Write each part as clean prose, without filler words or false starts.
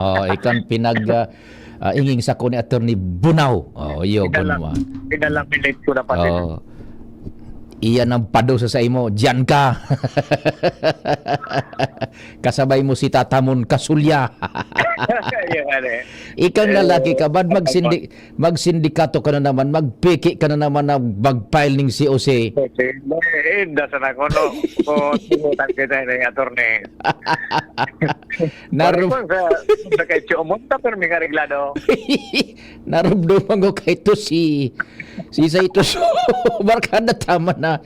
Ikan inging sa ko ni Attorney Bunaw. Iyo gunman. Pinalang minute ko na pati. Iyan ang pado sa imo, diyan ka. Kasabay mo si Tatamon Kasulya. Ikang lalaki ka, bad magsindikato ka na naman, magpiki ka na naman na mag-file ng COC. Dasan ako, no? Kung simutan kita ng attorney. Sa kay Chumunta, pero may kareglado. Narumduman ko kay ito si sa ito barkada tama na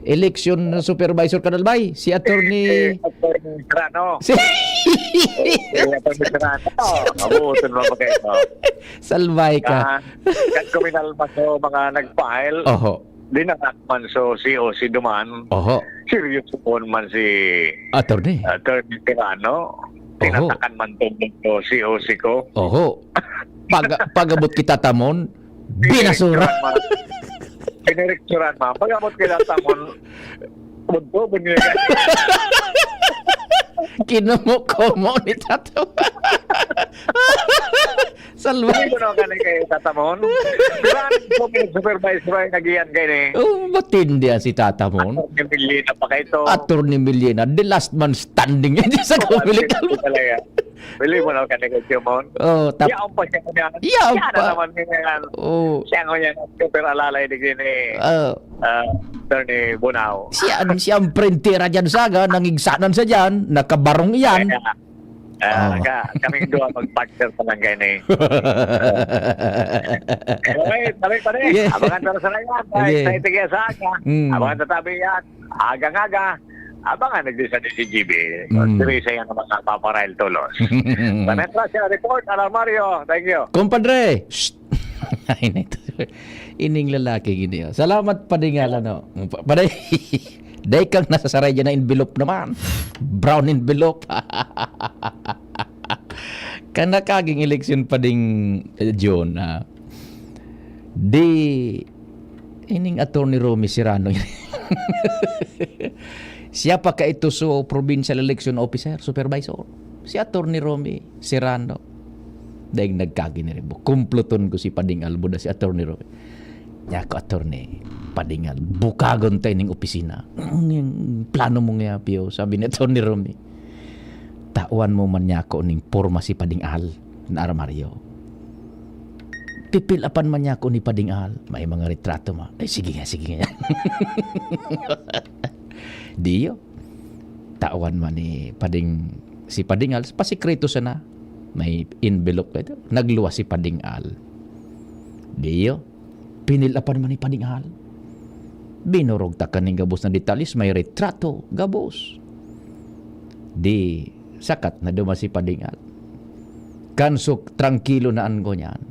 election supervisor kanalbay si attorney Serrano. Si Attorney Serrano. Abutin mo ba kayo? Salbay ka. Kan kriminal pa so mga nag-file. Di nakakman so COC duman. Serious po man si attorney Serrano. Tinatakan man to COC ko. Pagabot kita tamon binasura. Pinirekturan ma. Pagabot kita tamon bunto bunyi. Kinumo-kumo ni Tato. Salbay. Hindi ko na kanin kayo tatamon. Supervisor ay nagiyan kayo ni. Matindi yan si Tatamon. Attorney Millena pa kayo to. Attorney Millena, the last man standing. Hindi sa kumilikan mo. Bili mo na kanin kayo, Mon. Yaon pa siya niyan. Yaon pa. Siya naman niyan. Siya nga yan. Super alalay di ni Attorney Bunaw. Siya ang printera dyan saga, nangigsanan sa dyan, nakabarong iyan. Kaming doon mag-partner pa lang kayo ni. Tabi pa rin. Abangan tara sa layan. Sa itigya sa aga. Abangan tatabi yan. Aga-aga. Abangan nagdi sa DCGB. Teresa yan naman sa Paparail Tulos. Panetra siya report. Mario. Thank you. Kumpadre. Ining lalaki gini. Salamat padingala no. Paday. Day kang nasasaray dyan na envelope naman. Brown envelope. Kanakaging eleksyon pa ding June. Di ining Attorney Romy Serrano. Siya pa ka ito so provincial election officer, supervisor. Si Attorney Romy Serrano. Dahil nagkaginiribo. Kumpluton ko si Pading Albo na si Attorney Romy. Niya ko, Attorney Padingal, bukagon tayo ng opisina. Yung plano mo nga, Pio, sabi ni Attorney Romy. Tawan mo man niya ko ning porma si Padingal na armaryo. Pipilapan man niya ko ni Padingal. May mga retrato mo. Ay, sige nga. Diyo. Tawan man ni si Padingal. Pasikreto sana. May envelope ka ito. Nagluwa si Padingal. Diyo. Pinilapan man ni Padingal. Binurog ta kaning gabos na detalis, may retrato, gabos. Di, sakat na duma si Padingal. Kansok, tranquilo na an ko niyan.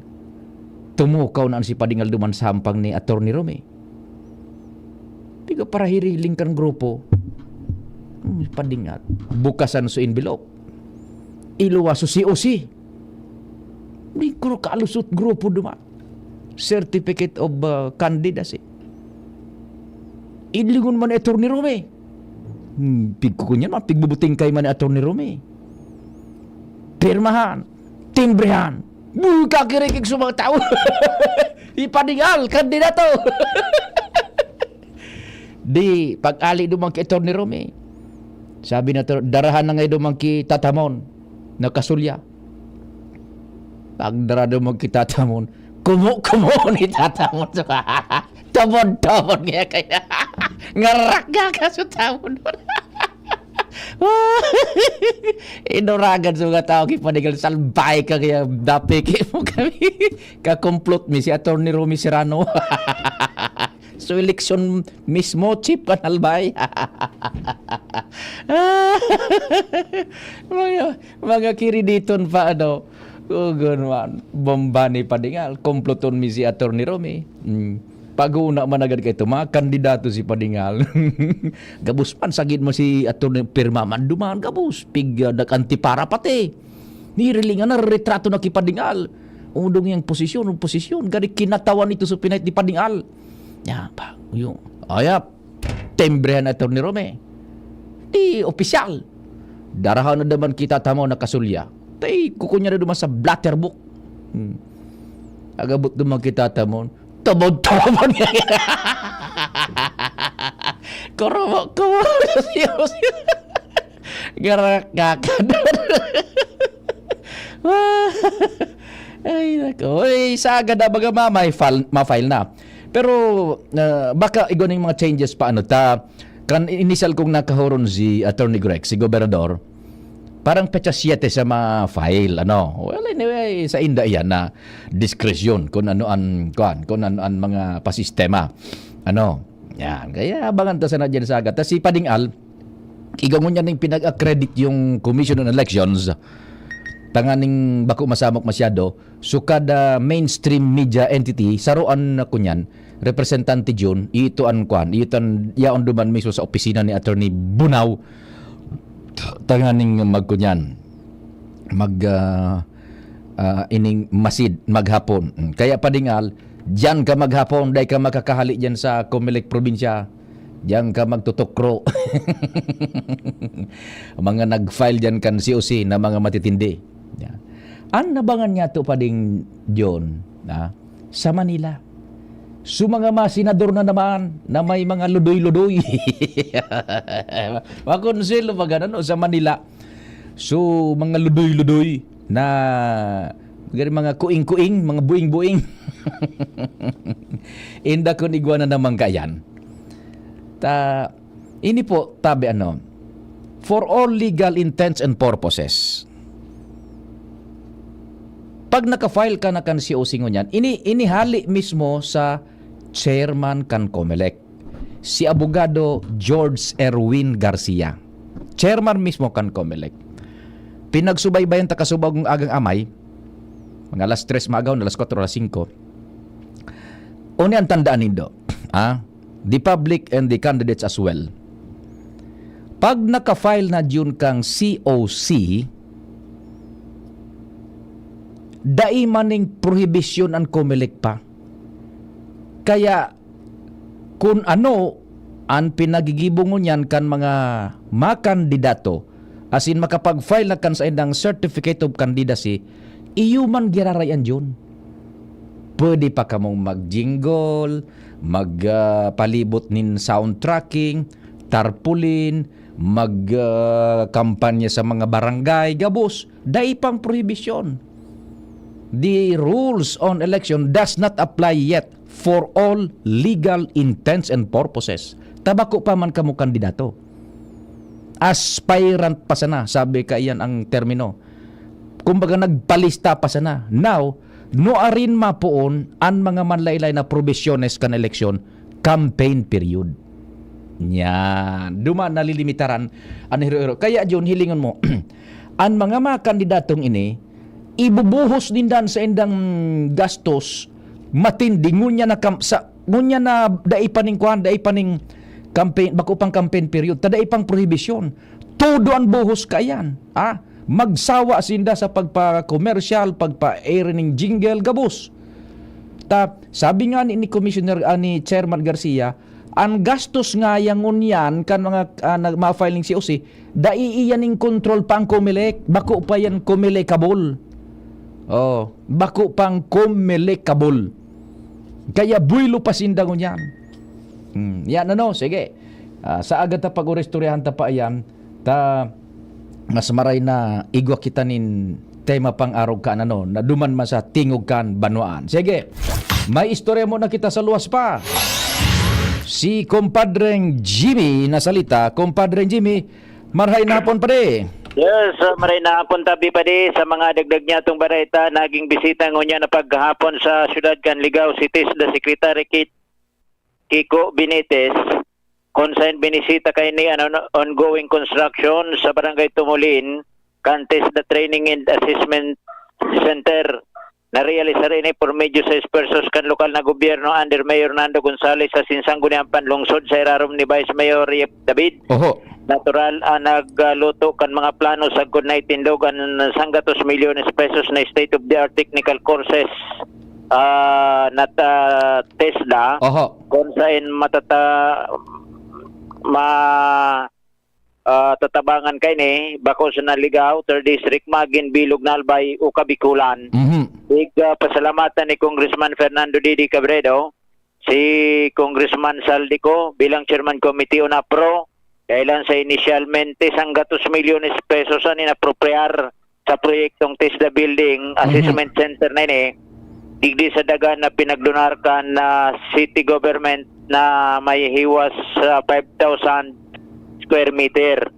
Tumukaw na si Padingal duman sa hampang ni Attorney Romy. Di ka para hiriling kan grupo. Padingal. Bukasan sa envelope. Iluwa sa COC. Di ko kaalusot grupo duman. Certificate of candidacy. Idlingon man ni Attorney Romy. Pigkukunyan man, pigbubuting kay man ni Attorney Romy. Pirmahan, timbrehan, kakirikig sa mga tao. Ipadingal, kandidato. Di, pag-ali dumang kay Attorney Romy. Sabi na darahan na ngayon dumang ki Tatamon, na kasulya. Pag dara dumang ki Tatamon, kumo ni Tatamon. Tabon nga kaya. Ngarak ka sa tawon. Inoragan sa mga tao kipanigal salbay ka kaya dapik mo kami. Kakomplot mi si Attorney Romy Serrano. So election mismo chip kanalbay. mga kiriditon pa ano. Ugon man. Bomba ni Padingal. Komploton mi si Attorney Romy. Pag-una man agad kayo mga kandidato si Padingal. Gabus pan sagid mo si Attorney Pirma man duman gabus pig antipara pati. Nirilingan na retrato na ki Padingal. Udong yang posisyon gari kinatawan ito sa pinait ni Padingal. Ya pa yung ayap tembrehan Attorney Romy. Di opisyal. Darahan na naman kita tamo na kasulya. tay kukunya na duman sa blatter book. Agabot duman kita tamon. Tabod-tabod niya. Kuro. Garak kakador. Ay, nako. Ay, sa agad na baga ma-file na. Pero, baka igoning mga changes pa ano. Kan initial kong nakahoron si Attorney Greg, si Gobernador, parang petsa 7 sa mga file, ano. Well, anyway, sa inda yan na diskresyon kung ano an mga pasistema. Ano. Yan. Kaya abangan ta sana dyan sa agad. Si Pading Al, igangon niya ning pinag-accredit yung Commission on Elections. Tanganing bako masamok masyado, so kada mainstream media entity saruan na kunyan representante June itoan yaon duman mismo sa opisina ni Attorney Bunaw tanganing magkunyan ining masid maghapon. Kaya Padingal, diyan ka maghapon, day ka makakahali diyan sa Comelec probinsya. Diyan ka magtutokro. Mga nag-file diyan kan COC na mga matitindi. Yeah. Ang nabangan niya to Pading John sa Manila. So mga senador na naman na may mga ludoy-ludoy. Makonselo pa ganun sa Manila. So mga ludoy-ludoy na mga kuing-kuing, mga buing-buing. Inda ko iguana naman kayan. Ini po tabi for all legal intents and purposes. Pag naka-file ka na kan COC ngunyan, inihali mismo sa chairman kan Comelec, si abogado George Erwin Garcia. Chairman mismo kan Comelec. Pinagsubaybayan ta kasubag ng agang amay, mga alas 3 magaw, alas 4, alas 5. Una ang tandaan nindo, the public and the candidates as well. Pag naka-file na dyan kang COC, dai maning prohibition ang Comelec pa. Kaya kung ano ang pinagigibong niyan kan mga makandidato, as in makapag-file na kan sa indang certificate of candidacy, iyo man girarayan dyan. Pwede pa kamong mag-jingle, magpalibot nin sound tracking, tarpaulin, mag-kampanya sa mga barangay, gabos, dai pang prohibition. The rules on election does not apply yet for all legal intents and purposes. Tabako pa man kamo kandidato. Aspirant pa sana, sabi ka iyan ang termino. Kumbaga nagpalista pa sana. Now, no arin mapuon ang mga manlaylay na probisyones kan eleksyon campaign period. Yan. Duma nalilimitaran ang hiro-hiro. Kaya John, hilingon mo, ang mga kandidatong ini, ibubuhos din dan sa indang gastos matindi ngunya na daipaning campaign bako pang campaign period tada ipang prohibition todo ang buhos kayan magsawa sinda sa pagpa-commercial pagpa-air ning jingle gabos sabi nga ni Commissioner ni Chairman Garcia ang gastos nga yang unyan kan mga ma-filing COC daiiyaning control pang Comelec bako pa yan Comelecable. Bako pang Comelecable. Kaya buwilo pa sindang yan. Yan sige. Sa agad ta pag-urestoryahan ta pa yan, mas maray na igwa kita nin tema pang araw ka na duman man sa tingog kan banwaan. Sige, may istorya mo na kita sa luwas pa. Si Compadreng Jimmy nasalita. Compadreng Jimmy, marhay na hapon pa de. Yes, maray na hapon tabi pa di sa mga dagdag niya itong barayta. Naging bisita ngunya na paghapon sa syudad Canligao City the Secretary Kiko Benitez. Consign binisita kay ni ongoing construction sa Barangay Tumulin, contest the training and assessment center na realisar ini por medyo sa persons kan lokal na gobyerno under Mayor Nando Gonzales sa Sinsanguniang Panlungsod sa irarom ni Vice Mayor Riep David. Natural nagluto kan mga plano sa good-19 logan sanggatos milyones pesos na state-of-the-art technical courses TESDA kung saan tatabangan kay ni bako sa Naligaw, 3rd District, Magin, Bilog, Nalbay, o Kabikulan. Big pasalamatan ni Congressman Fernando Didi Cabredo, si Congressman Saldico bilang Chairman Committee on APRO, kailan sa initialmente sangga 2 milyones pesos ang inapropriar sa proyektong TESDA Building Assessment Center na ini, digdi sa dagan na pinaglunarkan na city government na may hiwas sa 5,000 square meter.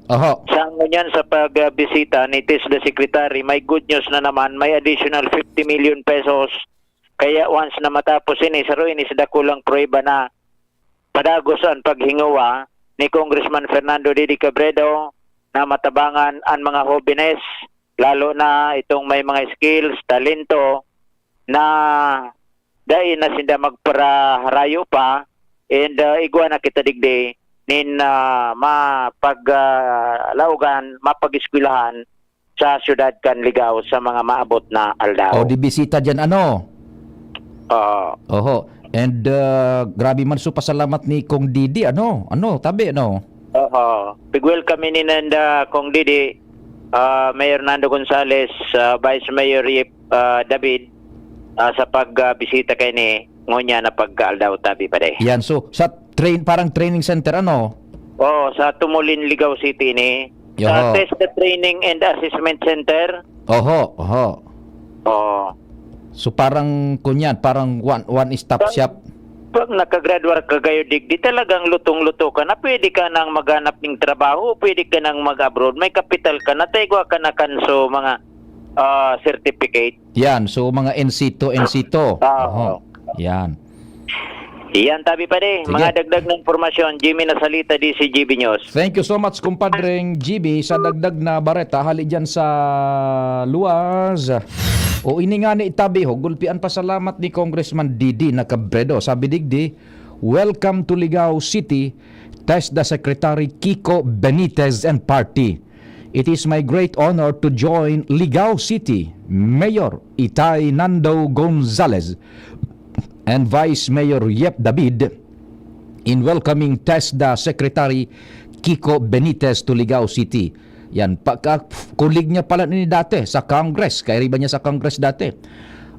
Sa ngunyan sa pagbisita ni TESDA Secretary, may good news na naman, may additional 50 million pesos. Kaya once na matapos ini, saro ini sa dakulang prueba na padagos ang paghingawa ni Congressman Fernando Didi Cabredo na matabangan ang mga hobines, lalo na itong may mga skills, talento na dahil na sinda magparaharayo pa and igwa na kita digdi nin mapaglaugan, mapag-eskwelahan sa syudad Canligao sa mga maabot na aldaw. O di bisita dyan ano? Oho. And grabe man so pasalamat ni Kong Didi ano? Tabi ano? Big welcome ni nanda Kong Didi, Mayor Nando Gonzales, Vice Mayor Yip David sa pagbisita kay ni ngonya na pagkaaldaw tabi pa day. Yan, so sa parang training center ano? Sa Tumulin, Ligaw City ni. Sa TESDA Training and Assessment Center. So parang kunyan, parang one stop shop. Pag nakagraduate ka kayo digdi, talagang lutong-luto ka na, pwede ka nang maghanap ng trabaho, pwede ka nang mag-abroad, may kapital ka na, taigwa ka na kanso mga certificate. Yan, so mga NC2. Yan. Iyan tabi pa de. Mga dagdag na informasyon, Jimmy Nasalita, DCGB News. Thank you so much, kumpadreng GB, sa dagdag na bareta. Hali dyan sa luwas. O ini nga ni itabi ho, gulpian pasalamat ni Congressman Didi na Cabredo. Sabi digdi, welcome to Ligao City, TESDA Secretary Kiko Benitez and Party. It is my great honor to join Ligao City Mayor Itay Nando Gonzales and Vice Mayor Yep David in welcoming TESDA Secretary Kiko Benitez to Ligao City. Yan, kulig niya pala ni dati sa Congress, kairiba niya sa Congress dati.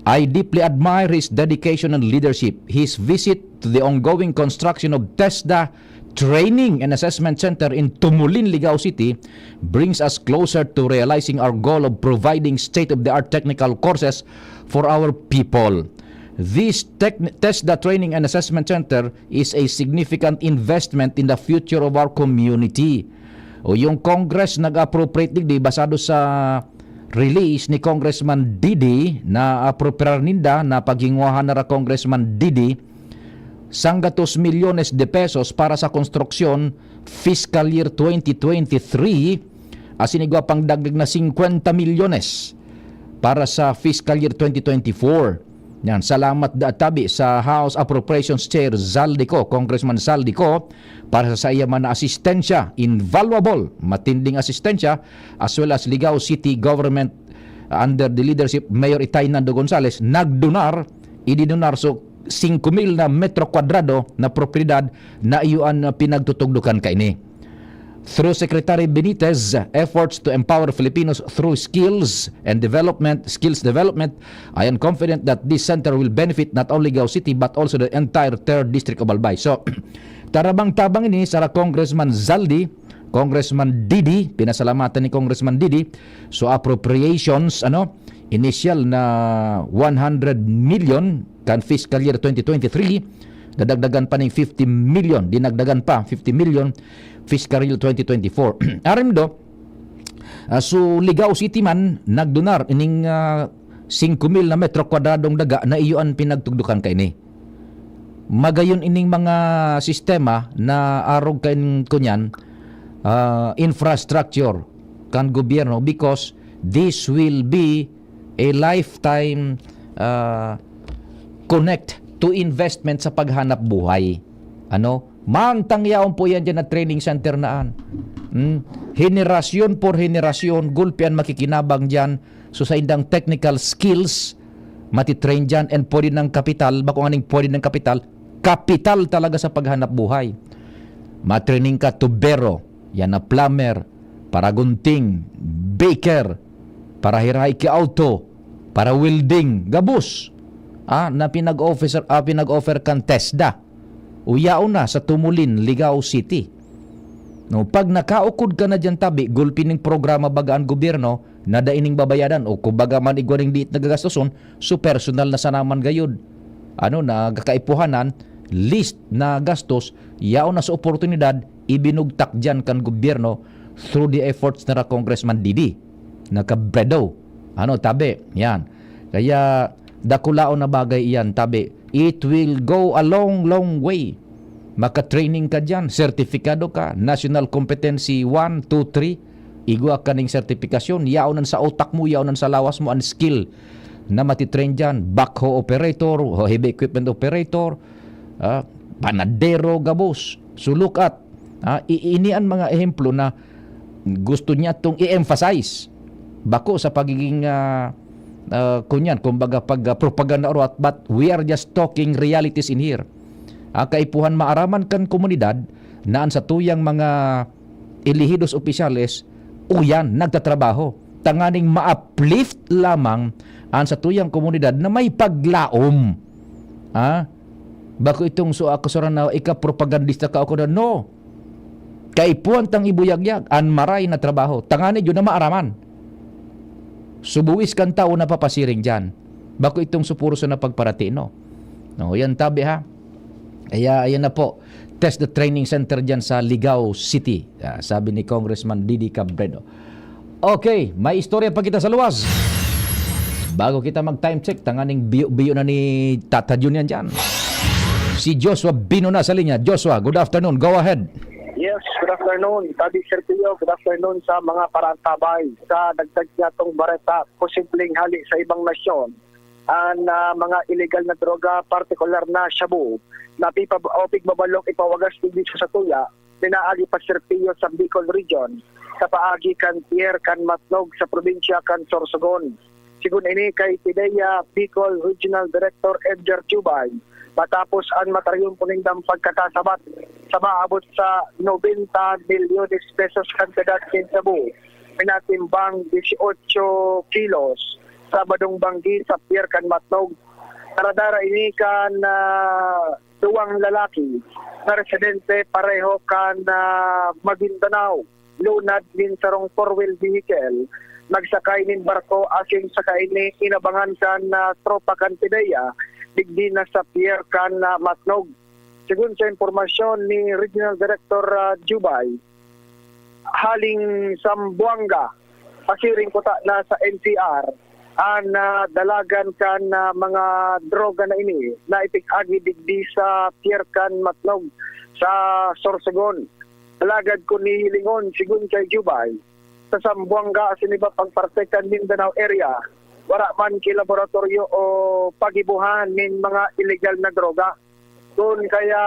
I deeply admire his dedication and leadership. His visit to the ongoing construction of TESDA Training and Assessment Center in Tumulin, Ligao City brings us closer to realizing our goal of providing state-of-the-art technical courses for our people. This TESDA Training and Assessment Center is a significant investment in the future of our community. O yung Congress nag-appropriate digdi basado sa release ni Congressman Didi na appropriar ninda na paghingwahan na Congressman Didi sangga 2 milyones de pesos para sa konstruksyon fiscal year 2023 asinigwa pang dagdag na 50 milyones para sa fiscal year 2024. Yan, salamat tabi sa House Appropriations Chair Zaldico, Congressman Zaldico, para sa iya man na asistensya, invaluable, matinding asistensya, as well as Ligao City Government under the leadership Mayor Itay Nando Gonzales, idinunar so 5,000 na metro kwadrado na propriedad na iyuan pinagtutugdukan kaini. Through Secretary Benitez efforts to empower Filipinos through skills development, I am confident that this center will benefit not only Ligao City but also the entire 3rd District of Albay. So, tarabang-tabang ini sa Congressman Zaldi, Congressman Didi, pinasalamatan ni Congressman Didi. So, appropriations, initial na 100 million kan fiscal year 2023, dadagdagan pa ng 50 million, dinagdagan pa 50 million fiscal year 2024. Aram do, so Ligao City man nagdonar ining 5,000 na metro kwadradong daga na iyon pinagtugdukan kay ni. Magayon ining mga sistema na arog kay kunyan infrastructure kan gobyerno because this will be a lifetime connect to investment sa paghanap buhay. Mangtangyaon po yan dyan na training center naan. Henerasyon por henerasyon, gulpian makikinabang dyan. So sa indang technical skills, matitrain dyan and pwede ng kapital, bako aning pwede ng kapital talaga sa paghanap buhay. Matraining ka tubero, yan na plumber, para gunting, baker, para hiray ki auto, para welding, gabus. Na pinag-offer kan TESDA. Uyao na sa Tumulin, Ligao City. No, pag nakaukod ka na dyan tabi, gulpining programa bagaan gobyerno, na daining babayadan, o kumbaga man igwaring diit nagagastoson, so personal na sanaman gayud. Nagkaipuhanan, list na gastos, yao na sa oportunidad, ibinugtak dyan kan gobyerno through the efforts na Congressman Didi. Nakabredo. Tabi, yan. Kaya, dakulao na bagay iyan, tabi. It will go a long, long way. Maka-training ka dyan, sertifikado ka, National Competency 1, 2, 3, igwa ka ning sertifikasyon, yaonan sa utak mo, yaonan sa lawas mo, ang skill na matitrain dyan, backhoe operator, heavy equipment operator, panadero, gabos. So look at, inian mga ehemplo na gusto niya itong i-emphasize bako sa pagiging kunyan, kumbaga pag-propaganda or what, but we are just talking realities in here. Kaipuhan maaraman kan komunidad naan sa tuyang mga ilihidos opisyales uyan nagtatrabaho tanganing ma-uplift lamang an sa tuyang komunidad na may paglaom. Bako itong akasaran na ika-propagandista ka ako na no. Kaipuhan tang ibuyagyag an maray na trabaho tangani yun na maaraman. Subuwis kan tao na papasiring dyan. Bako itong supuro sa napagparati no. Yan tabi ha. Kaya ayan na po, test the training center dyan sa Ligao City, sabi ni Congressman Didi Cabredo. Okay, may istorya pa kita sa luwas. Bago kita mag-time check, tanganing biyo na ni Tata Junior dyan. Si Joshua Bino na sa linya. Joshua, good afternoon. Go ahead. Yes, good afternoon. Tabi Sergio, good afternoon sa mga parantabay sa dagdag niyatong bareta, posibleng hali sa ibang nasyon. Mga illegal na droga, partikular na shabu, na pigbabalong ipawagas dito sa tuya, pinaagi pa Sergio sa Bicol Region, sa paagi kan Pierre kan Matnog sa probinsya kan Sorsogon. Sigun ini kay Pideya Bicol Regional Director Edgar Chubay, matapos ang mataryon punindang pagkakasabat sa maabot sa 90 milyones pesos kantidad kin sabu, pinatimbang 18 kilos, Sabadong Banggi sa Pierre kan Matnog. Taradara ini kan duwang lalaki na residente pareho kan Maguindanao, lunad nin sarong 4-wheel vehicle, nagsakay nin barko aking sakay ni inabangan kan tropa kan Pideya, digdi na sa Pierre kan Matnog. Sigun sa impormasyon ni Regional Director Jubay, haling Sambuanga, pasiring kota na sa NCR, dalagan kan mga droga na ini na ipikagi digdi sa Pierre kan Matnog sa Sorsogon. Dalagad ko ni Hilingon, sigun kay Jubay, sa Sambuanga siniba pagpartekan Mindanao area, wala man ki laboratorio o pagibuhan nin mga illegal na droga. Doon kaya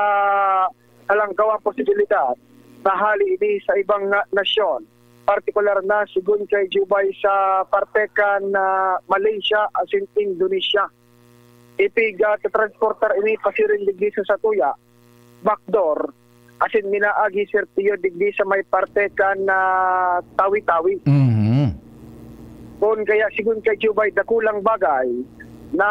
alangkaw ang posibilidad na hali ini sa ibang nasyon, partikular na sigun kay Jubay sa partekan Malaysia as in Indonesia. Ipiga sa transporter ini pasirin digdi sa Satuya, backdoor, as in minaagi Sergio digdi sa may partekan Tawi-Tawi. Kung kaya sigun kay Jubay dakulang bagay na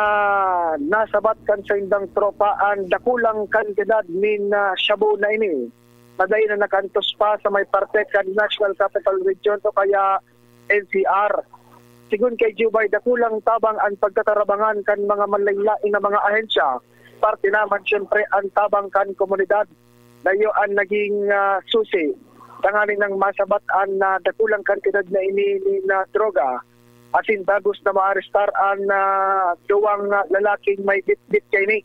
nasabat kan sa indang tropa ang dakulang kantidad min shabu na ini. Naday na nakantos pa sa may parte kan National Capital Region o kaya NCR. Sigun kay Jubay, dakulang tabang ang pagkatarabangan kan mga malaylain na mga ahensya. Parte naman siyempre ang tabang kan komunidad. Dayo ang naging susi. Tangaling ng masabat ang dakulang kantidad na ini na droga. Asin bagus na maarestar ang duwang lalaking may bit-bit kay ni.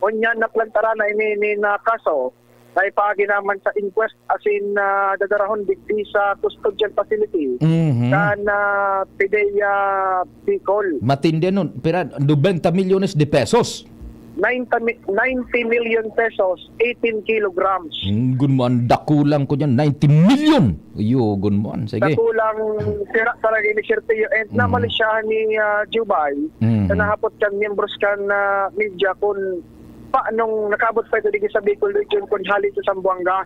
Unyan na plantara na ini na kaso, ay paagi naman sa inquest asin dadarahon digdi sa custodial facility kan Pideya Bicol. Matindi nun, pero 90 milyones de pesos. 90 million pesos, 18 kilograms. Gunman, dakulang ko dyan, 90 million. Iyo, gunman, sige. Dakulang sira talaga ni Sergio. And namalisyahan ni Jubay, na nahapot kan membros kan media kung paanong nakabot pa ito sa Bicol Region kung hali sa Sambuanga.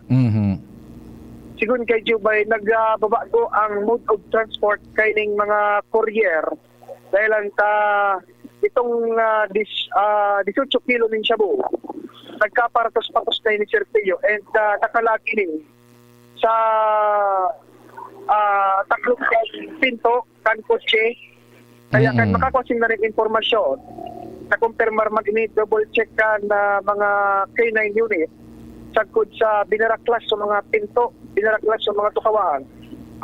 sigun kay Jubay nagbabago ang mode of transport kay ning mga courier dahil lang ta itong 18 kilo ning shabu nagkaparatos-patos na ni Sergio and nakalagi ning sa taklong pinto kan kotse kaya kan makakuha na rin informasyon na kumpirmar man ini double check kan mga K9 unit sagkod sa binaraklas sa mga pinto, binaraklas sa mga tukawaan.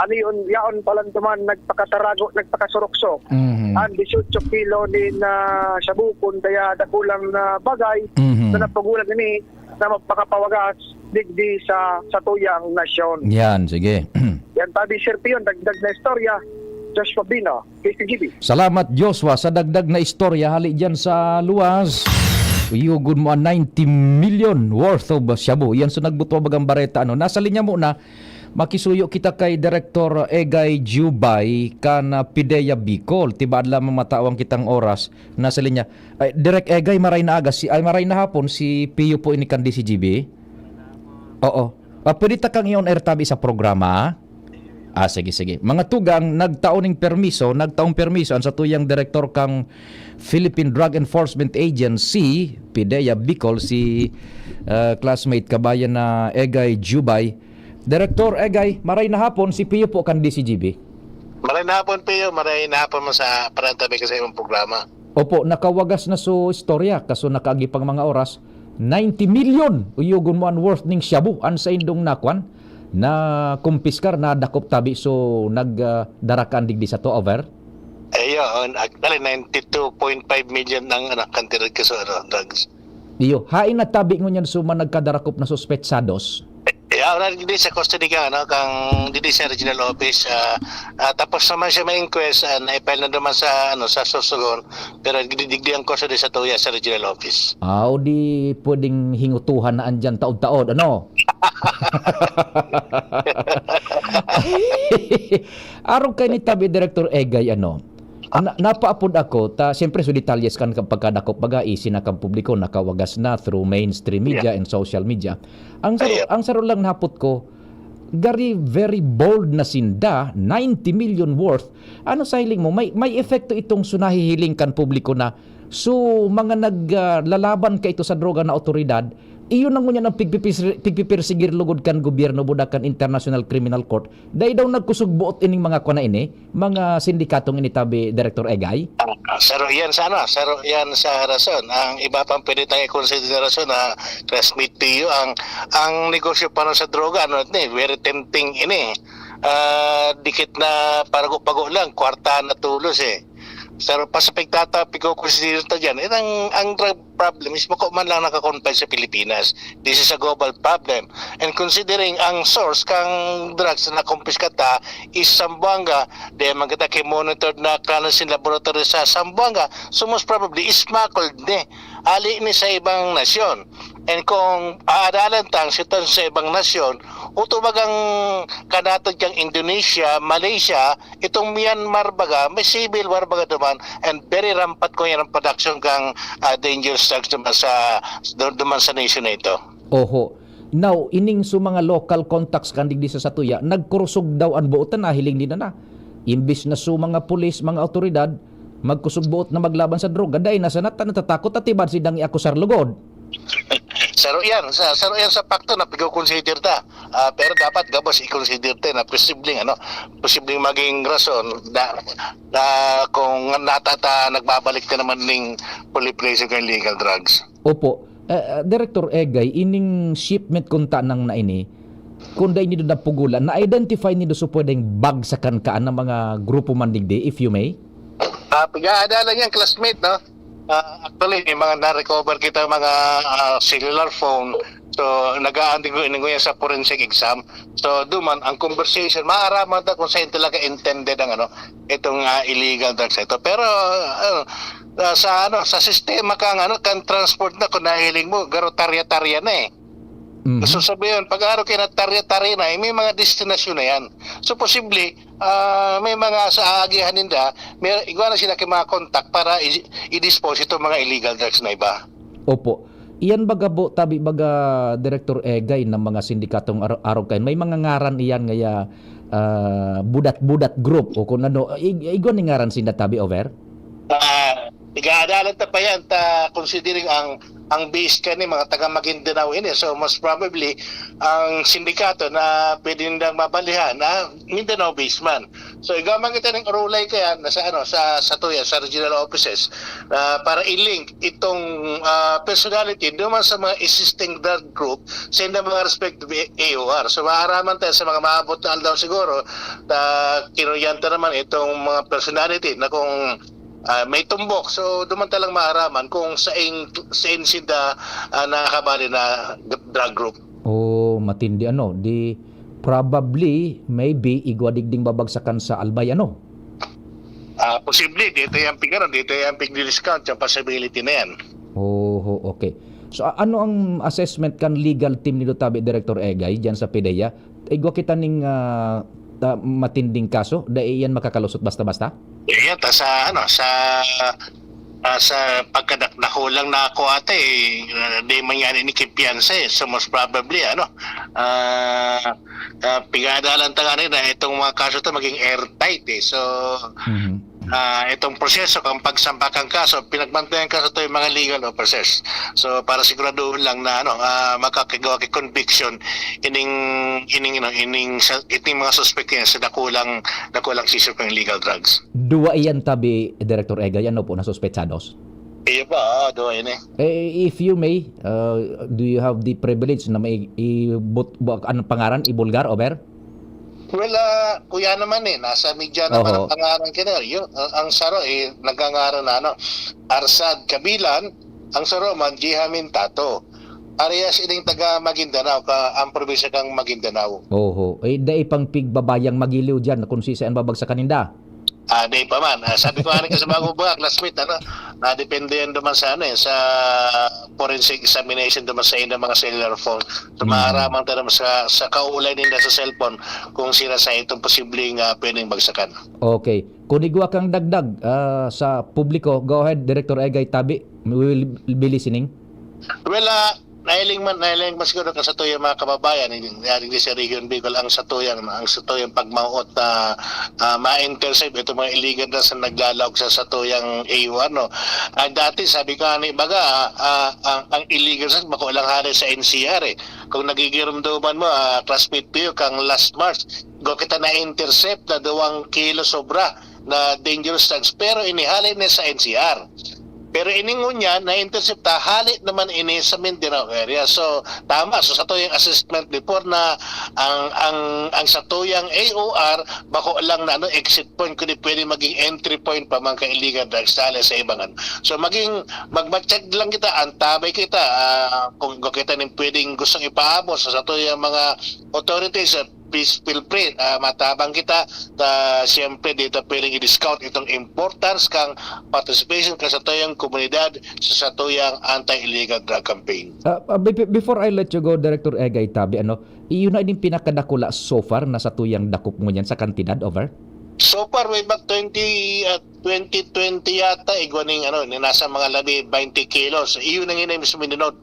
Ano yun, yaon palang duman, nagpakatarago, nagpakasurok-sok. Ang 18 kilo din na sabukon, kaya dakulang na bagay na napagulan ini na magpakapawagas digdi sa tuyang nasyon. Yan, sige. Yan tabi, Sir Pion, dagdag na istorya. Joshua Bino, KCGB. Salamat, Joshua, sa dagdag na istorya. Hali dyan sa luwas. Uyugod mo ang 90 million worth of shabu. Yan sa nagbuto bagang bareta. Nasa linya muna, makisuyo kita kay Director Egay Jubay kan Pideya Bicol. Tibaad lamang matawang kitang oras. Nasa linya. Direct Egay, maray na aga. Maray na hapon, si Pio po ini kan DCGB. Oo. Pwede ta kang iyon air tabi sa programa. Sige. Mga tugang, nagtaong permiso ang sa tuyang direktor kang Philippine Drug Enforcement Agency, Pideya Bicol, si classmate kabayan na Egay Jubay. Director Egay, maray na hapon, si Pio po kan DCGB. Maray na hapon, Pio. Maray na hapon mo sa parantabi ka sa iyong programa. Opo, nakawagas na so istorya, kaso nakaagi pang mga oras, 90 million uyugon mo ang worth ning shabu, an sa indong nakwan, na kumpiskar na dakop tabi so nagdarakan digdi sa to over. Ayun, actually 92.5 million ng kantirad ka sa drugs. Iyo, hain na tabi ngunyan so man nagkadarakop na suspetsados. Didi sa custody kang didi sa regional office, tapos naman siya ma-inquest, na-file na naman sa sa Sorsogon, pero digdi ang custody sa tuya sa regional office. O di pwedeng hingutuhan na andyan taod-taod, ano? Araw kay ni tabi Director Egay, napaapod ako, siyempre so detalyes kan pagkadakop baga isinakang publiko nakawagas na through mainstream media and social media. Ang saro lang napot ko, very bold na sinda, 90 million worth. Ano sa hiling mo? May epekto itong sunahihiling kan publiko na so mga naglalaban ka ito sa droga na otoridad, iyon ang ngunyan ang pigpipirsigir lugod kan gobyerno budakan International Criminal Court. Dahil daw nagkusugbuot ining mga kuna ini, mga sindikatong initabi Director Egay. Saro yan sa rason. Ang iba pang pwede tayo konsiderasyon na classmate Pio, ang negosyo pa sa droga, very tempting ini. Dikit na parago-pago lang, kwarta na tulos Pero pasapektata piko consider ta diyan. Ang drug problem is mako man lang nakakonfine sa Pilipinas. This is a global problem. And considering ang source kang drugs na kumpiskata is Zamboanga, de magata kay monitored na clandestine laboratory sa Zamboanga, so most probably is smuggled ali ni sa ibang nasyon. And kung aadalan tang sitan sa ibang nasyon, utubagang kanatod kang Indonesia, Malaysia, itong Myanmar baga, may civil war baga duman, and very rampant ko yan ang production kang dangerous drugs duman sa nation na ito. Oho. Now, ining so mga local contacts kandig di sa Satuya, nagkurusog daw ang buotan na hiling din na. Imbis na so mga pulis, mga otoridad, magkusog buot na maglaban sa droga, dahil nasa natatakot at tibad sidang iakusar lugod. Saro yan sa pakto na pag-consider ta. Pero dapat gabos i-consider ta na posibleng maging rason na kung nagbabalik na naman ning proliferation ng illegal drugs. Opo. Director Egay, ining shipment kunta nang na ini, kung dahil nido napugulan, na-identify nido so pwedeng bagsakan kaan ng mga grupo mandigdi, if you may? Pag-aadalan yan, classmate, no? Actually, may mga na-recover kita mga cellular phone. So, nag-aandig ko yan sa forensic exam. So, duman, ang conversation, maaraman ta kung saan talaga intended ang itong illegal drugs ito. Pero, sa sistema kang transport na kung nahiling mo, garo tarya-tarya na So, sabihin, pag-araw kayo na tarya-tarya na, may mga destinasyon na yan. So, posible, may mga sa agihan ninda, igwa na sila kay mga contact para i-dispose itong mga illegal drugs na iba. Opo. Iyan baga bo tabi baga Director Egay ng mga sindikatong araw kayo. May mga ngaran iyan ngaya budat-budat group o kung ano. Igon ni ngaran sinda tabi over? Igaadalan ta pa yan considering ang base ka ni mga taga Maguindanao ini, so most probably ang sindikato na pwede nang mabalihan na Mindanao based man. So igaman kita ng rulay kaya sa tuya sa regional offices para i-link itong personality naman sa mga existing drug group sa mga respective AOR. So maaraman tayo sa mga maabot na aldaw siguro kinuyanta naman itong mga personality na kung may tumbok, so dumanta lang maaraman kung saan sila nakakabali na drug group. Matindi di probably maybe igwadigding babagsakan sa Albay Posible, dito yung pig-discount yung possibility na yan. Okay. So ano ang assessment kan legal team nito tabi Director Egay diyan sa PDEA? Igwa kita ning matinding kaso, iyan makakalusot basta-basta? Yan, sa pagkadakdako lang na ako di man yan ni Kimpiansa so most probably pigadalan ta na itong mga kaso to maging airtight so itong proseso kung pagsampak ang kaso pinagbantayan kaso to yung mga legal process so para siguraduhin lang na makakagawa kay conviction ining mga suspect yan sa dakulang sisip ng illegal drugs. Dua iyan tabi Director Egay po na suspechados? Iyo pa, dua yan If you may, do you have the privilege na may anong pangaran, ibulgar, over? Well, kuya naman nasa media naman ang pangalan kina. Ang saro nagangaran na Arsad Kabilan, ang saro man Jihamin Tato. Arias ining taga Maguindanao ang probinsya kang Maguindanao. Dai pang pigbabayang magiliw diyan kung saan babagsakan kaninda. Di pa man. Sabi ko sa bago ba classmate na depende yan naman sa sa forensic examination naman sa mga cellular phone. So maaraman ta naman sa kaulay nila sa cellphone kung sila sa itong posibleng pwedeng bagsakan. Okay. Kung igwa kang dagdag sa publiko, go ahead Director Egay Tabi. We will be listening. Well, nailing man siguro ka sa tuyang mga kababayan hindi sa Region Bicol ang satuyang pagmauot na ma-intercept ito mga illegal na sa naglalawag sa satuyang AU dati sabi ko baga ang illegal sa makulang hari sa NCR kung nagigirumduman mo classmate Pio kang last March go kita na-intercept na 2 kilo sobra na dangerous drugs pero inihalin na sa NCR. Pero iningon niya na-intercepta halit naman ini sa Mindanao area. So tama sa tuyang assessment report na ang sa tuyang AOR bako lang na exit point kundi pwede maging entry point pa man ka illegal drugs sa ibangan. So magma-check lang kita antabay kita kung kita ning pwedeng gustong ipaabot sa tuyang mga authorities please feel free matabang kita siyempre dito pwedeng i-discount itong importance kang participation ka sa tuyang komunidad sa tuyang anti-illegal drug campaign. Before I let you go Director Egay Tabi iyon na din pinakadakula so far na sa tuyang dakop mo yan sa kantidad over? So far way back 2020 yata igwaning nasa mga 20 kilos. Iyon ang inay mismo minunod.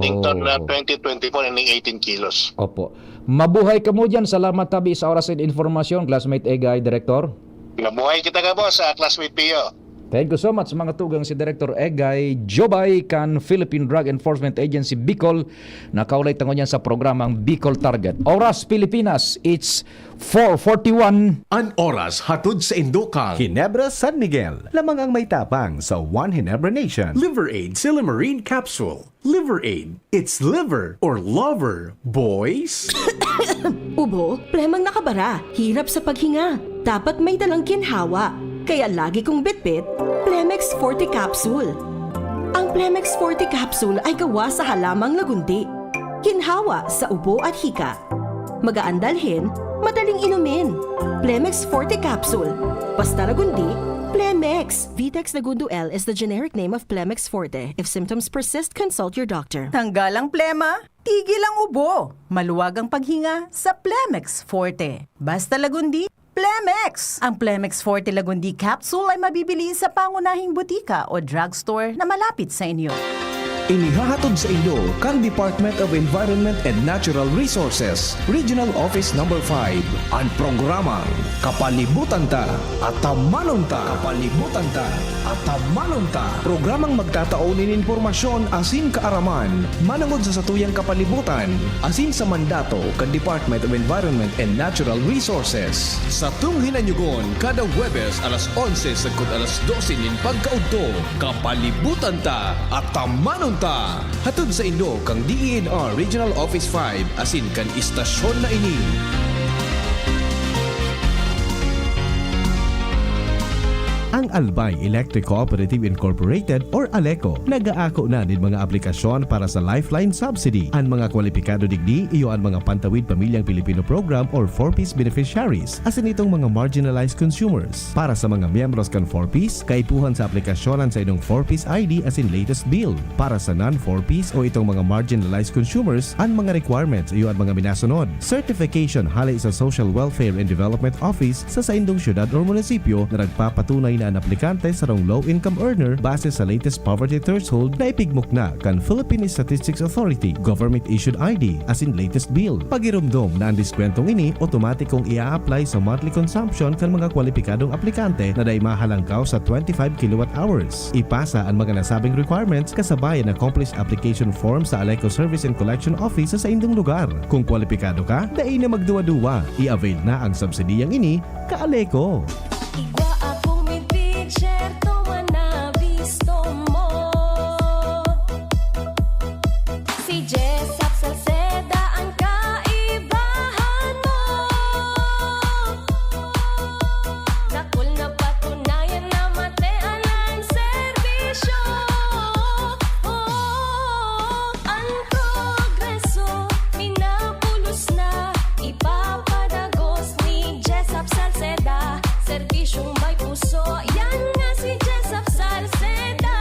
Tington na 2024 ning 18 kilos. Opo. Mabuhay ka mo dyan. Salamat Tabi sa oras and informasyon. Classmate Egay, Director. Mabuhay kita ka boss sa Classmate Pio. Thank you so much mga tugang si Director Egay Jobay kan Philippine Drug Enforcement Agency Bicol. Nakaulay tango niyan sa programang Bicol Target. Oras Pilipinas, it's 4:41. An oras hatod sa Indokang Ginebra, San Miguel. Lamang ang may tapang sa One Ginebra Nation. Liver Aid Silimarine Capsule. Liver Aid. It's liver or lover, boys. Ubo, premang nakabara. Hirap sa paghinga. Dapat may dalang ginhawa. Kaya lagi kong bitbit, Plemex Forte Capsule. Ang Plemex Forte Capsule ay gawa sa halamang lagundi. Ginhawa sa ubo at hika. Magaan dalhin, madaling inumin. Plemex Forte Capsule. Basta lagundi, Plemex. Vitex Nagundo L is the generic name of Plemex Forte. If symptoms persist, consult your doctor. Tanggal ang plema, tigil ang ubo. Maluwag ang paghinga sa Plemex Forte. Basta lagundi, Plemex! Ang Plemex Forte Lagundi Capsule ay mabibili sa pangunahing butika o drugstore na malapit sa inyo. Inihahatod sa inyo kang Department of Environment and Natural Resources, Regional Office No. 5, ang programang Kapalibutan Ta at Tamanon Ta. Kapalibutan Ta at Tamanon Ta. Programang magtataunin informasyon asin kaaraman, manangod sa satuyang kapalibutan, asin sa mandato kan Department of Environment and Natural Resources. Sa tunghinanyugon, kada Huwebes alas 11 sagkod alas 12 nin pagkaudto, Kapalibutan Ta at Tamanon Ta. Hatod sa inyo kang DENR Regional Office 5 asin kan istasyon na ini. Ang Albay Electric Cooperative Incorporated or ALECO nagaako na din mga aplikasyon para sa Lifeline Subsidy. Ang mga kwalipikado digdi iyo ang mga Pantawid Pamilyang Pilipino Program or 4Ps beneficiaries asin itong mga marginalized consumers. Para sa mga miyembros kan 4Ps, kaipuhan sa aplikasyonan sa inyong 4Ps ID asin latest bill. Para sa non-4Ps o itong mga marginalized consumers, ang mga requirements iyo ang mga minasunod. Certification halay sa Social Welfare and Development Office sa indong syudad o munisipyo na nagpapatunay na ang aplikante sa rong low-income earner base sa latest poverty threshold na ipigmok na kan Philippine Statistics Authority government-issued ID as in latest bill. Pagirumdom na ang diskwentong ini, otomatikong ia-apply sa monthly consumption kan mga kwalipikadong aplikante na day mahalangkaw sa 25 kilowatt-hours. Ipasa ang mga nasabing requirements kasabay ang accomplished application form sa ALECO Service and Collection Office sa indong lugar. Kung kwalipikado ka, dai na magduwa-duwa. I-avail na ang subsidiyang ini ka ALECO. Igwa akong may picture to na visto mo. Si Jessup Salceda ang kaibahan mo. Dakol na patunayan na matean ang serbisyo. Ang progreso minapulos na ipapadagos ni Jessup Salceda. Serbisyong may puso, yan nga si Jessup Salceda.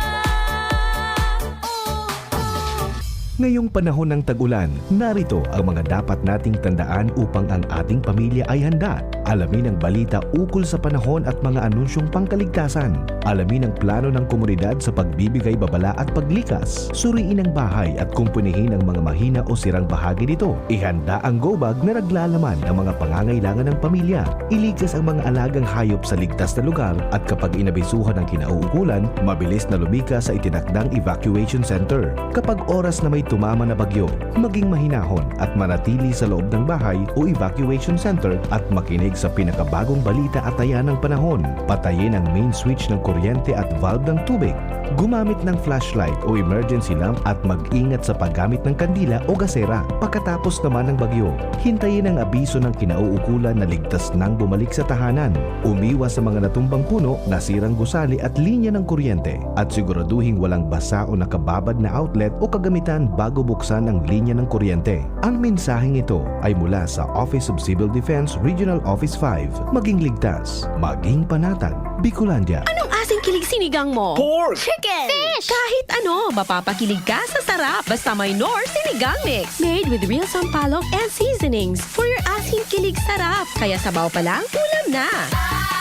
Ngayong panahon ng tag-ulan, narito ang mga dapat nating tandaan upang ang ating pamilya ay handa. Alamin ang balita ukol sa panahon at mga anunsyong pangkaligtasan. Alamin ang plano ng komunidad sa pagbibigay babala at paglikas. Suriin ang bahay at kumpunihin ang mga mahina o sirang bahagi nito. Ihanda ang go bag na naglalaman ng mga pangangailangan ng pamilya. Iligtas ang mga alagang hayop sa ligtas na lugar at kapag inabisuhan ng kinauukulan, mabilis na lumika sa itinakdang evacuation center. Kapag oras na may tumama na bagyo, maging mahinahon at manatili sa loob ng bahay o evacuation center at makinig sa pinakabagong balita at taya ng panahon. Patayin ang main switch ng kuryente at valve ng tubig. Gumamit ng flashlight o emergency lamp at mag-ingat sa paggamit ng kandila o gasera. Pagkatapos naman ng bagyo, hintayin ang abiso ng kinauukulan na ligtas nang bumalik sa tahanan. Umiwas sa mga natumbang puno, nasirang gusali at linya ng kuryente at siguraduhing walang basa o nakababad na outlet o kagamitan bago buksan ang linya ng kuryente. Ang mensaheng ito ay mula sa Office of Civil Defense Regional Office 5. Maging ligtas, maging panatag, Bicolandia. Anong asing kilig sinigang mo? Pork! Chicken! Fish! Kahit ano, mapapakilig ka sa sarap. Basta may Knorr Sinigang Mix. Made with real sampalok and seasonings for your asing kilig sarap. Kaya sabaw pa lang, ulam na.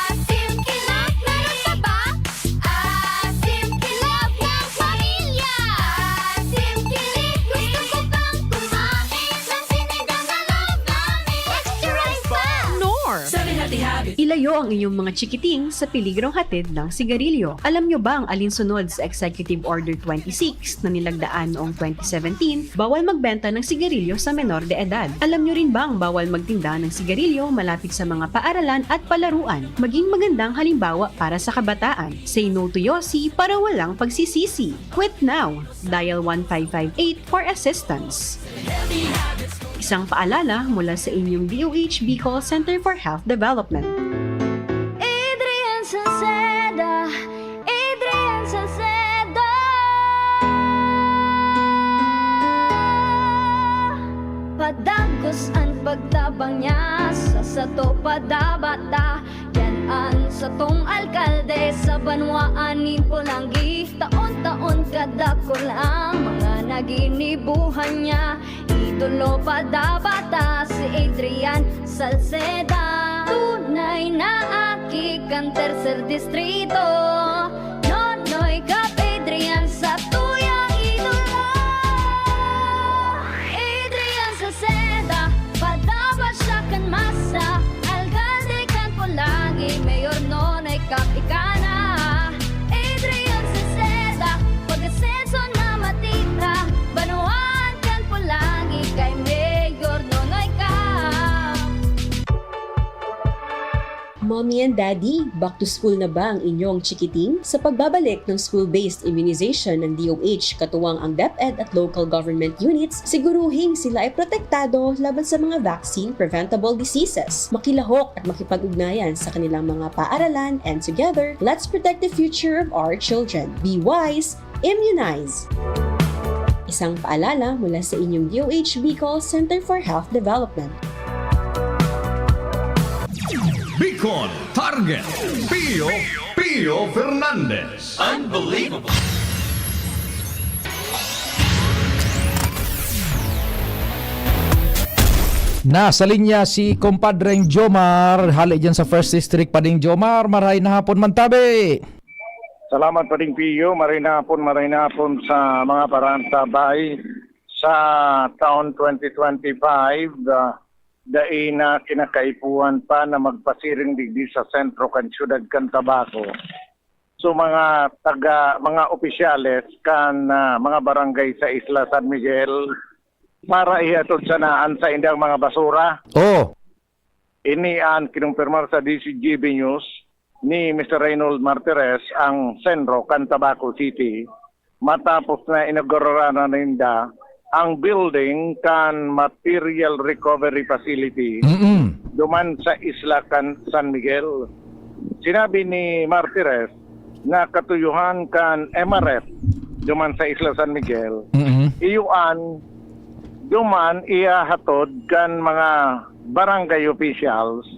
Asim kinap na nasaba. Asim kinap ng pamilya. Asim kilig, gusto ko pang kumain ng sinigang na love namin. Extra rice pa! Knorr! Ilayo ang inyong mga chikiting sa piligrong hatid ng sigarilyo. Alam nyo ba ang alinsunod sa Executive Order 26 na nilagdaan noong 2017? Bawal magbenta ng sigarilyo sa menor de edad. Alam nyo rin ba ang bawal magtinda ng sigarilyo malapit sa mga paaralan at palaruan? Maging magandang halimbawa para sa kabataan. Say no to Yossi para walang pagsisisi. Quit now. Dial 1558 for assistance. Isang paalala mula sa inyong DOH Bicol Center for Health Development. Adrian Salceda. Adrian Salceda. Padagos ang pagtabang niya sa sato padabata. Yan ang satong alkalde sa banwaan ni Polanggi. Taon-taon kadako lang mga naginibuhan niya. Idolo padabata si Adrian Salceda. Tunay na aki kan tercer distrito. Nonoy kap Adrian sa tuyang idolo. Mommy and Daddy, back to school na ba ang inyong chikiting? Sa pagbabalik ng school-based immunization ng DOH katuwang ang DepEd at local government units, siguruhing sila ay protektado laban sa mga vaccine-preventable diseases. Makilahok at makipag-ugnayan sa kanilang mga paaralan, and together, let's protect the future of our children. Be wise, immunize! Isang paalala mula sa inyong DOH Bicol Center for Health Development. Bicol Target Pio Fernandez. Unbelievable. Nasa linya si kumpadreng Jomar, hali dyan sa First District. Pading Jomar, maray na hapon man tabi. Salamat pa rin, Pio. Maray na hapon sa mga parantabay sa taon 2025. Dai na kinakaipuan pa na magpasiring digdi sa sentro kan siyudad kan Tabaco. So mga opisyales kan mga barangay sa Isla San Miguel para ihatod sanaan sa indang mga basura. Oh. Ini ang kinumpirmar sa DCGB News ni Mr. Reynold Martires ang sentro kan Tabaco City matapos na inauguraran na ninda ang building kan Material Recovery Facility duman sa Isla kan San Miguel. Sinabi ni Martires na katuyuhan kan MRF duman sa Isla San Miguel, iyuan duman iyahatod kan mga barangay officials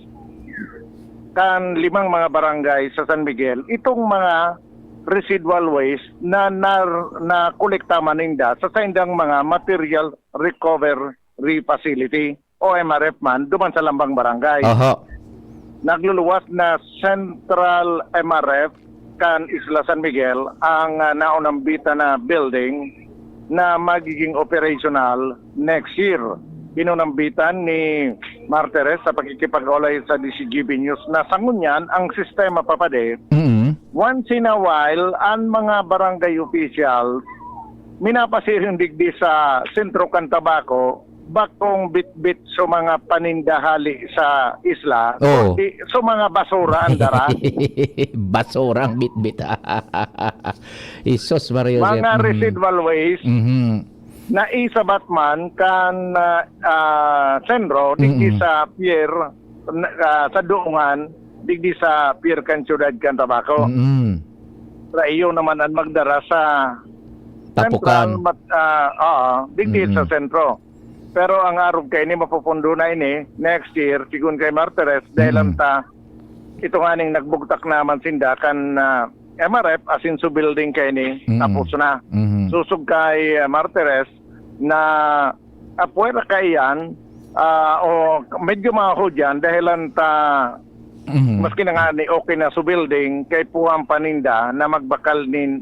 kan 5 mga barangay sa San Miguel itong mga residual waste na kolekta maninda sa indang mga Material Recovery Facility o MRF man duman sa lambang barangay. Nagluluwas na Central MRF kan Isla San Miguel ang naunambita na building na magiging operational next year. Pinunambitan ni Martires sa pagkikipag-ulay sa DCGB News na sangunyan ang sistema papade. Once in a while, ang mga barangay officials minapasiring digdi sa sentro kan Tabaco bakong bit-bit sa mga panindahali sa isla so mga basura andara. Basurang bit-bit. Isos Mario. Mga residual waste na isabat man kan sentro digdi sa pier sa duungan digdi sa pier kan siyudad kan Tabaco. Sa iyo naman ang magdara sa Tapukan. Digdi sa sentro. Pero ang arog kay ni mapupundo na ini next year sigun kay Martires dahil anta ito nga ning nagbugtak naman sinda kan MRF asin su building kay ni tapos na. Susug kay Martires na apuera kay yan o medyo maho dyan dahil anta maski na nga ni okay na su building kay puwang paninda na magbakal nin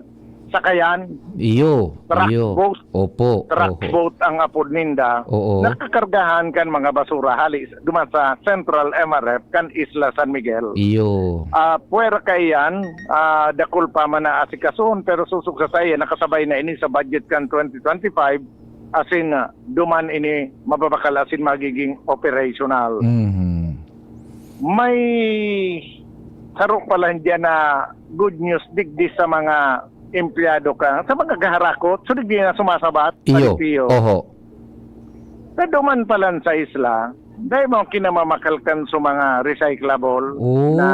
sakayan. Truck boat. Opo. Truck boat ang apod ninda. Nakakargahan kan mga basura hali duman sa Central MRF kan Isla San Miguel. Puwera kay yan, dakul pa man na asikasun pero susug sa saya nakasabay na ini sa budget kan 2025 asin duman ini mababakal asin magiging operational. May sarok pala dyan na good news digdi sa mga empleyado ka, sa mga gaharakot, so digdi na sumasabat, Pio. Sa duman pala sa isla, dahil mo kinamamakalkan sa mga recyclable na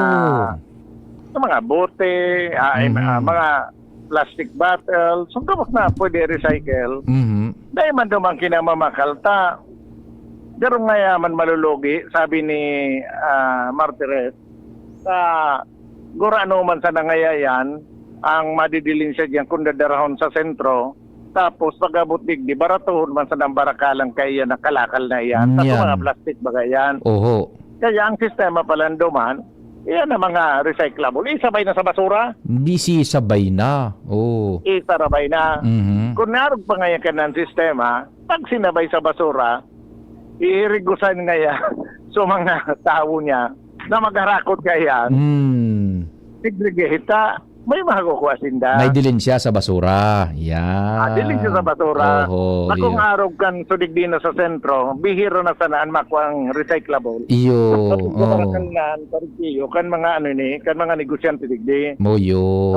sa mga bote, mga plastic bottles, so tapos na pwede recycle. Dahil man duman kinamamakalta, pero nga man malulugi, sabi ni Martires, sa gurano man sa nangayayan, ang madidilin siya diyan kung dadarahon sa sentro, tapos pag-abot digdi, baratuhon man sa nambarakalang kaya nakalakal na iyan. Tapos mga plastic bagay yan. Kaya ang sistema pala duman, iyan ang mga recyclable. Isabay na sa basura. Bisi sabay na. Isarabay na. Kung narog pa ngayon ka ng sistema, pag sinabay sa basura, iirigusan nga so mga tao niya na magharakot kaya segregate may makukuha sinda. May dilin siya sa basura. Yan. Dilin siya sa basura. Oho, Kung iyo. araw kan sudig din sa sentro, bihiro na sanaan makuang recyclable. Iyo. Kan mga ano ni, kan mga negosyante digdi. Moyo.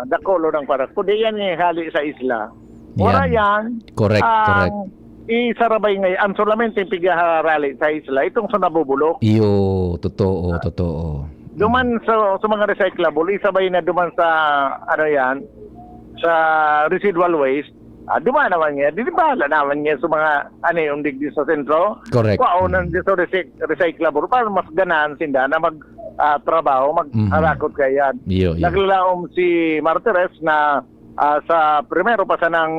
Dakolo ng para. Kundi yan hali sa isla. Ora yan. Correct, correct. Isarabay ngayon, ang solamente pigaharali sa isla, itong sa nabubulok. Iyo, totoo, totoo. Duman sa mga recyclable, isabay na duman sa, ano yan, sa residual waste. Duman naman niya, di bahala naman niya sa mga, ano yung digdi sa sentro. Correct. Paunan sa recyclable, para mas ganahan sinda na trabaho, mag-harakot kayan. Iyo, iyo. Naglalaom si Martires na sa primero pa sa ng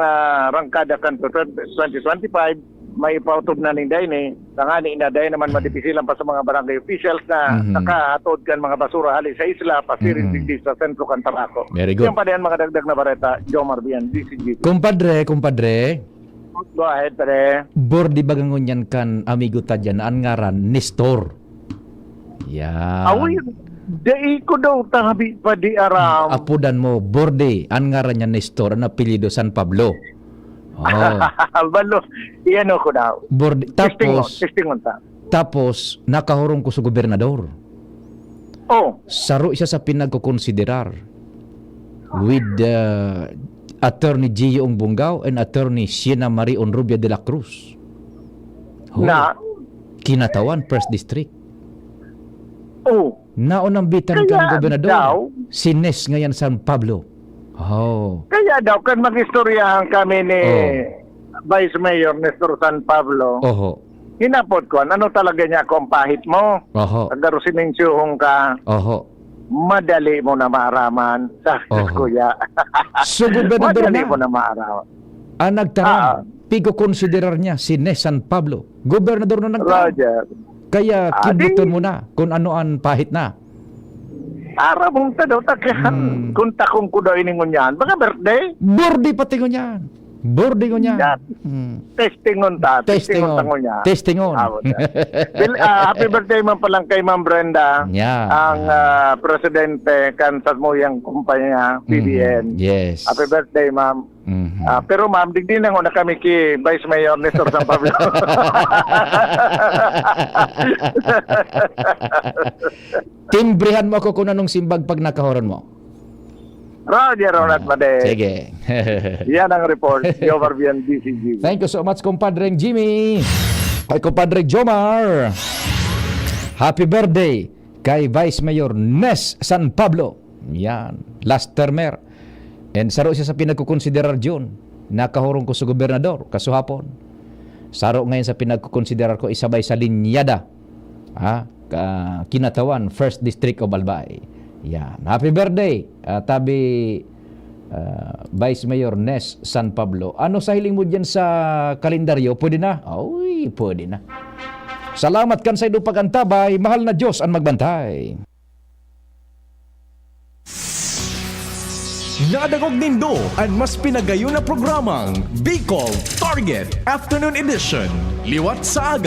rangkada kanto 2025, may pautob na ning dayni tangani na day naman madipisilan pa sa mga barangay officials na nakahatod kan mga basura hali sa isla pasirin digdi sa sentro kan Tarlaco. Very good. Yan pa din mga dagdag na bareta, Jomar Bian, DCGP. Kumpadre, Go ahead, pare. bordi bagangon yan kan amigo ta dyan, ang ngaran, Nestor. Yan. Awi, dai ko daw tabi pa di aram. Apudan mo, bordi, ang ngaran niya Nestor, ang apelido San Pablo. Oh. Balo, iyan ko daw. Bordi. Testingon ta. Tapos, nakahurong ko sa gobernador. Oh, Saro siya sa pinagkukonsiderar with Attorney Gio Bungaw and Attorney Siena Marie Onrubia de la Cruz. na, Kinatawan, First District. oh, Naunang bitan Kaya kang gobernador. daw- Si Nes ngayon San Pablo. Oh. kaya daw kan mag-istoryahan kami ni Vice Mayor Nestor San Pablo. Oho. Hinapot ko, ano talaga niya kung pahit mo? Oho. Tagarusininsyuhong ka, Oho. madali mo na maaraman. Sa kuya. So, gobernador Madali na. mo na maaraman. Ang nagtarang, pigo konsiderar niya si Nes San Pablo. Gobernador na nagtarang. Roger. Kaya Adi. kibuton mo na kung ano ang pahit na. Ara mong tadaw takyan. Kung takong ko daw iningon yan. Baka birthday? Bordi pati ko niyan. Bordi ko niyan. Yan. Testingon ta. Testingon. tango niya. Testingon. Happy birthday man pa lang kay Ma'am Brenda. Yeah. Ang presidente kan sa moyang kumpanya PBN. Yes. Happy birthday, ma'am. Mhm. Pero ma'am, digdi na na kami ki Vice Mayor Nestor San Pablo. Timbrihan mo ako kung anong simbag pag nakahoron mo. Roger, Ronald Made. Sige. Yan ang report. Jomar Bian, DCG. Thank you so much, compadre Jimmy. Kay compadre Jomar. Happy birthday kay Vice Mayor Nes San Pablo. Yan. Last termer. And saro siya sa pinagkukonsiderar June. Nakahurong ko sa gobernador kasuhapon. Saro ngayon sa pinagkukonsiderar ko isabay sa linyada. Kinatawan, First District of Albay. Yan. Happy birthday, tabi Vice Mayor Nes San Pablo. Ano sa hiling mo dyan sa kalendaryo? Pwede na? Uy, pwede na. Salamat kan sa idong pagantabay. Mahal na Diyos ang magbantay. Nadagog nindo ang mas pinagayon na programang Bicol Target Afternoon Edition. Liwat sa aga.